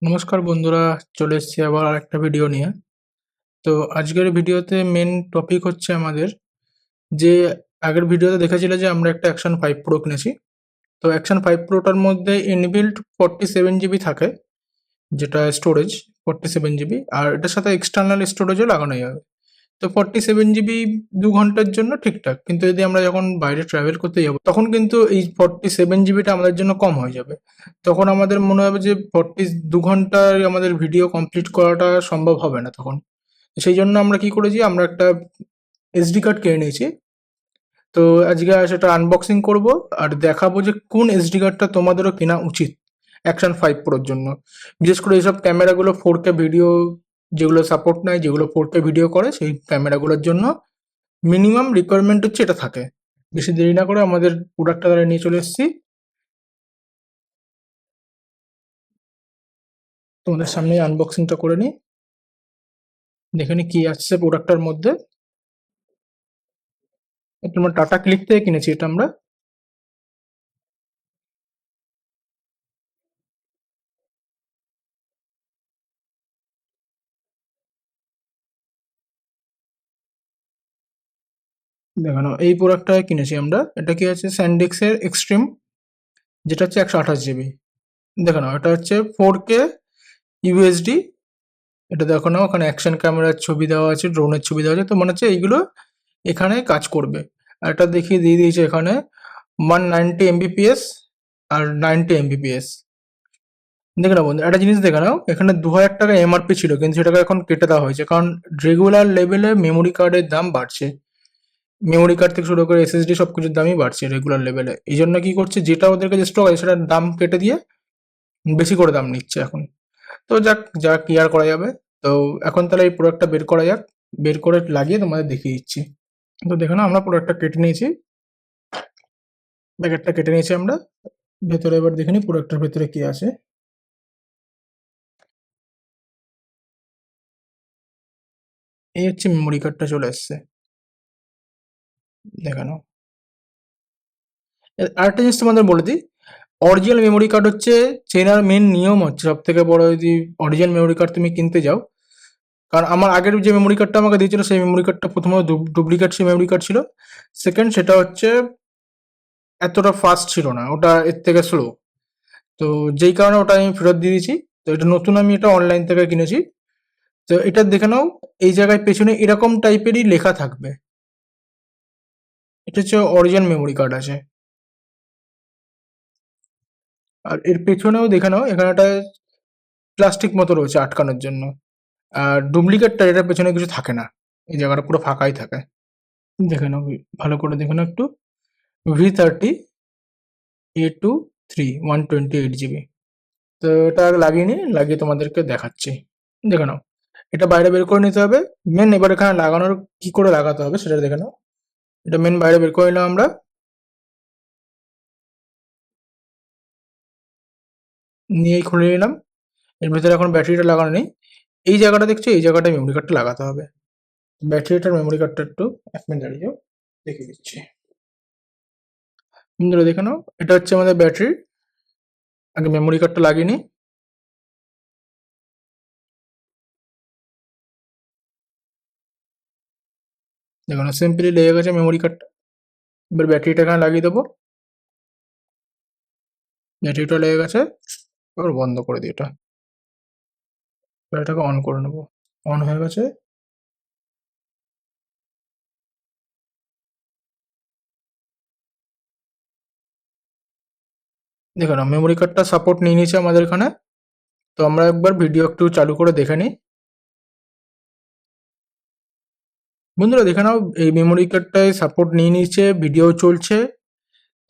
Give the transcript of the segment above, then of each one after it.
নমস্কার বন্ধুরা, চলে এসেছি আবার আরেকটা ভিডিও নিয়ে। তো আজকের ভিডিওতে মেন টপিক হচ্ছে আমাদের যে আগের ভিডিওতে দেখেছিলে যে আমরা একটা অ্যাকশন 5 প্রো কিনেছি। তো অ্যাকশন 5 প্রোটার মধ্যে ইনবিল্ট 47 জিবি থাকে, যেটা স্টোরেজ 47 জিবি, আর এটার সাথে এক্সটার্নাল স্টোরেজও লাগানো যাবে। তো 47 জিবি 2 ঘন্টার জন্য ঠিকঠাক, কিন্তু যদি আমরা যখন বাইরে ট্রাভেল করতে যাব তখন কিন্তু এই 47 জিবিটা আমাদের জন্য কম হয়ে যাবে। তখন আমাদের মনে হবে যে 2 ঘন্টায় আমাদের ভিডিও কমপ্লিট করাটা সম্ভব হবে না তখন। সেই জন্য আমরা কি করেছি, আমরা একটা এসডি কার্ড কিনে নিয়েছি। তো আজকে সেটা আনবক্সিং করব আর দেখাবো যে কোন এসডি কার্ডটা তোমাদেরও কেনা উচিত অ্যাকশন 5 প্রোর জন্য। বিশেষ করে এইসব ক্যামেরাগুলো 4K ভিডিও যেগুলো সাপোর্ট নেয়, যেগুলো 4K ভিডিও করে, সেই ক্যামেরাগুলোর জন্য মিনিমাম রিকোয়ারমেন্ট হচ্ছে এটা থাকে। বেশি দেরি না করে আমাদের প্রোডাক্টটা তারা নিয়ে চলে এসেছি, তোমাদের সামনে আনবক্সিংটা করে নিই, দেখে নি কি আসছে প্রোডাক্টটার মধ্যে। এটা আমরা টাটা ক্লিক থেকে কিনেছি এটা আমরা। দেখানো এই প্রোডাক্টটা কিনেছি আমরা। এটা কি আছে, স্যান্ডিক্সের এক্সট্রিম, যেটা হচ্ছে 128 জিবি। দেখো না, এটা হচ্ছে 4K ইউএসডি। এটা দেখো না, ওখানে অ্যাকশন ক্যামেরার ছবি দেওয়া আছে, ড্রোনের ছবি দেওয়া আছে, তো মনে হচ্ছে এইগুলো এখানে কাজ করবে। আর এটা দেখিয়ে দিয়ে দিয়েছে এখানে 190 Mbps আর 90 Mbps। দেখে নাও বন্ধু, একটা জিনিস দেখে নাও, এখানে 2000 টাকা এমআরপি ছিল, কিন্তু সেটাকে এখন কেটে দেওয়া হয়েছে, কারণ রেগুলার লেভেলে মেমোরি কার্ডের দাম বাড়ছে। মেমোরি কার্ড থেকে শুরু করে এসএসডি সবকিছুর দামই বাড়ছে রেগুলার লেভেলে। এই জন্য কি করছে, যেটা ওদের কাছে স্টক আছে সেটার দাম কেটে দিয়ে বেশি করে দাম নিচ্ছে এখন। তো যাক, যা কি আর করা যাবে। তো এখন তাহলে এই প্রোডাক্টটা বের করা যাক, বের করে লাগিয়ে তোমাদের দেখিয়ে দিচ্ছি। তো দেখো না, আমরা প্রোডাক্টটা কেটে নিয়েছি, প্যাকেটটা কেটে নিয়েছি আমরা। ভেতরে এবার দেখে নিই প্রোডাক্টের ভেতরে কি আছে। এই হচ্ছে মেমোরি কার্ডটা চলে এসছে, দেখে নাও। আরেকটা জিনিস তোমাদের বলে দিই, অরিজিনাল মেমোরি কার্ড হচ্ছে চেনার মেন নিয়ম হচ্ছে, সব থেকে বড়, যদি অরিজিনাল মেমোরি কার্ড তুমি কিনতে যাও, কারণ আমার আগের যে মেমোরি কার্ডটা আমাকে দিয়েছিল সেই মেমোরি কার্ডটা প্রথমত ডুপ্লিকেট সেই মেমোরি কার্ড ছিল। সেকেন্ড, সেটা হচ্ছে এতটা ফাস্ট ছিল না, ওটা এর থেকে স্লো। তো যেই কারণে ওটা আমি ফেরত দিয়ে দিয়েছি। তো এটা নতুন, আমি এটা অনলাইন থেকে কিনেছি। তো এটা দেখে নাও, এই জায়গায় পেছনে এরকম টাইপেরই লেখা থাকবে, এটা হচ্ছে অরিজিনাল মেমোরি কার্ড আছে। আর এর পেছনেও দেখে নাও, এখানে একটা প্লাস্টিক মতো রয়েছে আটকানোর জন্য। আর ডুপ্লিকেটটা এটার পেছনে কিছু থাকে না, এই জায়গাটা পুরো ফাঁকাই থাকে। দেখে নাও, ভালো করে দেখে নাও একটু। V30A23 128 GB. তো এটা আগে লাগিয়ে নিই, লাগিয়ে তোমাদেরকে দেখাচ্ছি। দেখে নাও, এটা বাইরে বের করে নিতে হবে। মেন এবার এখানে লাগানোর কি করে লাগাতে হবে সেটা দেখে নাও। এটা মেন বাইরে বের করে নিলাম আমরা, নিয়েই খুলে নিলাম। এর ভিতরে এখন ব্যাটারিটা লাগানো নেই। এই জায়গাটা দেখছো, এই জায়গাটায় মেমোরি কার্ডটা লাগাতে হবে। ব্যাটারিটার মেমোরি কার্ডটা একটু 1 মিনিট দাঁড়িয়ে যাও, দেখিয়ে দিচ্ছি। বন্ধুরা দেখে নাও, এটা হচ্ছে আমাদের ব্যাটারি। আগে মেমোরি কার্ডটা লাগিয়ে নিই। দেখুন সিম্পলি লেগে গেছে মেমোরি কার্ডটা। এবার ব্যাটারিটা এখানে লাগিয়ে দেবো। ব্যাটারিটা লেগে গেছে, এবার বন্ধ করে দিই এটা। এবার এটাকে অন করে নেবো। অন হয়ে গেছে। দেখো না, মেমোরি কার্ডটা সাপোর্ট নিয়ে নিয়েছে আমাদের এখানে। তো আমরা একবার ভিডিও একটু চালু করে দেখে নিই। বন্ধুরা দেখে নাও, এই মেমোরি কার্ডটায় সাপোর্ট নিয়ে নিয়েছে, ভিডিও চলছে।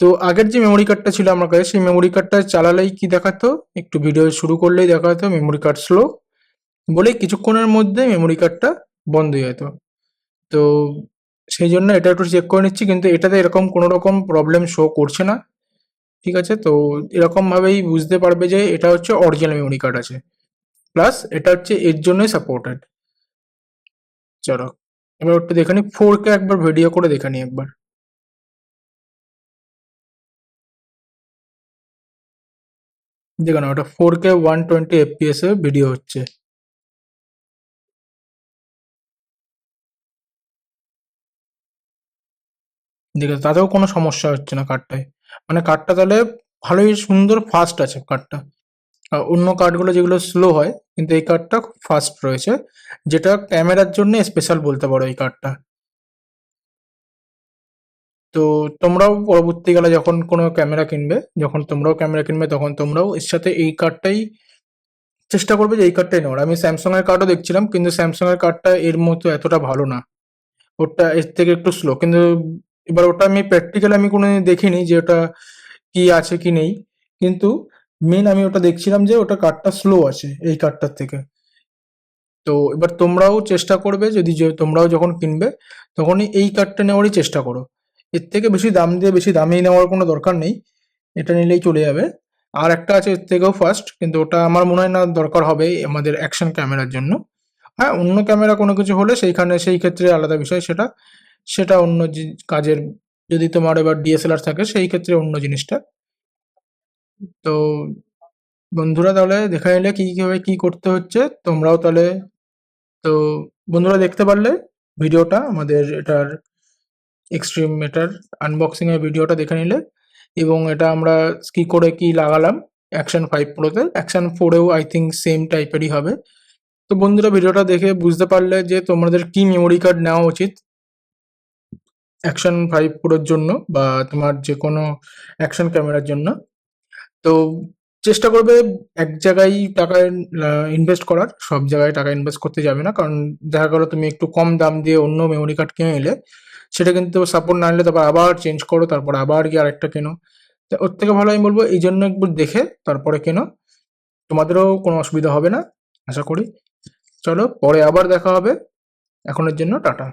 তো আগের যে মেমোরি কার্ডটা ছিল আমার কাছে, সেই মেমোরি কার্ডটা চালালেই কি দেখাতো, একটু ভিডিও শুরু করলেই দেখাতো মেমোরি কার্ড স্লো, বলে কিছুক্ষণের মধ্যে মেমোরি কার্ডটা বন্ধ হয়ে যেত। তো সেই জন্য এটা একটু চেক করে নিচ্ছি, কিন্তু এটাতে এরকম কোনো রকম প্রবলেম শো করছে না। ঠিক আছে, তো এরকম ভাবেই বুঝতে পারবে যে এটা হচ্ছে অরিজিনাল মেমোরি কার্ড আছে, প্লাস এটা হচ্ছে এর জন্যই সাপোর্টেড। চলো এবার একটু দেখে নি, 4K একবার ভিডিও করে দেখে নি একবার। দেখুন ওটা 4K 120 FPS এ ভিডিও হচ্ছে। দেখুন তাতেও কোনো সমস্যা হচ্ছে না কার্ডটায়। মানে কার্ডটা তাহলে ভালোই সুন্দর ফাস্ট আছে কার্ডটা। অন্য কার্ডগুলো যেগুলো স্লো হয়, কিন্তু এই কার্ডটা খুব ফাস্ট রয়েছে, যেটা ক্যামেরার জন্য স্পেশাল বলতে পারো এই কার্ডটা। তো তোমরাও পরবর্তীকালে যখন কোনো ক্যামেরা কিনবে, যখন তোমরাও ক্যামেরা কিনবে, তখন তোমরাও এর সাথে এই কার্ডটাই চেষ্টা করবে যে এই কার্ডটাই নেওয়ার। আমি স্যামসাং এর কার্ডও দেখছিলাম, কিন্তু স্যামসাং এর কার্ডটা এর মতো এতটা ভালো না, ওটা এর থেকে একটু স্লো। কিন্তু এবার ওটা আমি প্র্যাকটিক্যালি আমি কোনো দেখিনি যে ওটা কি আছে কি নেই, কিন্তু মেন আমি ওটা দেখছিলাম যে ওটা কার্ডটা স্লো আছে এই কার্ডটার থেকে। তো এবার তোমরাও চেষ্টা করবে, যদি তোমরাও যখন কিনবে তখনই এই কার্ডটা নেওয়ারই চেষ্টা করো। এর থেকে বেশি দাম দিয়ে বেশি দামি নেওয়ার কোনো দরকার নেই, এটা নিলেই চলে যাবে। আর একটা আছে এর থেকেও ফাস্ট, কিন্তু ওটা আমার মনে হয় না দরকার হবে আমাদের অ্যাকশন ক্যামেরার জন্য। হ্যাঁ, অন্য ক্যামেরা কোনো কিছু হলে সেইখানে সেই ক্ষেত্রে আলাদা বিষয়, সেটা সেটা অন্য কাজের। যদি তোমার এবার ডিএসএলআর থাকে সেই ক্ষেত্রে অন্য জিনিসটা। তো বন্ধুরা তাহলে দেখা নিলে কি কিভাবে কি করতে হচ্ছে, তোমরাও তাহলে। তো বন্ধুরা দেখতে পারলে ভিডিওটা আমাদের এটার এক্সট্রিম এটার আনবক্সিং এর ভিডিওটা দেখে নিলে, এবং এটা আমরা কি করে কি লাগালাম অ্যাকশন 5 প্রোতে। অ্যাকশন 4এও আই থিঙ্ক সেম টাইপেরই হবে। তো বন্ধুরা ভিডিওটা দেখে বুঝতে পারলে যে তোমাদের কি মেমোরি কার্ড নেওয়া উচিত অ্যাকশন 5 প্রোর জন্য, বা তোমার যে কোনো অ্যাকশন ক্যামেরার জন্য। তো চেষ্টা করবে এক জায়গায় টাকা ইনভেস্ট করার, সব জায়গায় টাকা ইনভেস্ট করতে যাবে না, কারণ দেখা গেলো তুমি একটু কম দাম দিয়ে অন্য মেমোরি কার্ড কিনে নিলে, সেটা কিন্তু সাপোর্ট না নিলে তারপর আবার চেঞ্জ করো, তারপর আবার গিয়ে আরেকটা কেনো। তো ওর থেকে ভালো আমি বলবো এই জন্য একবার দেখে তারপরে কেনো, তোমাদেরও কোনো অসুবিধা হবে না আশা করি। চলো পরে আবার দেখা হবে, এখনের জন্য টাটা।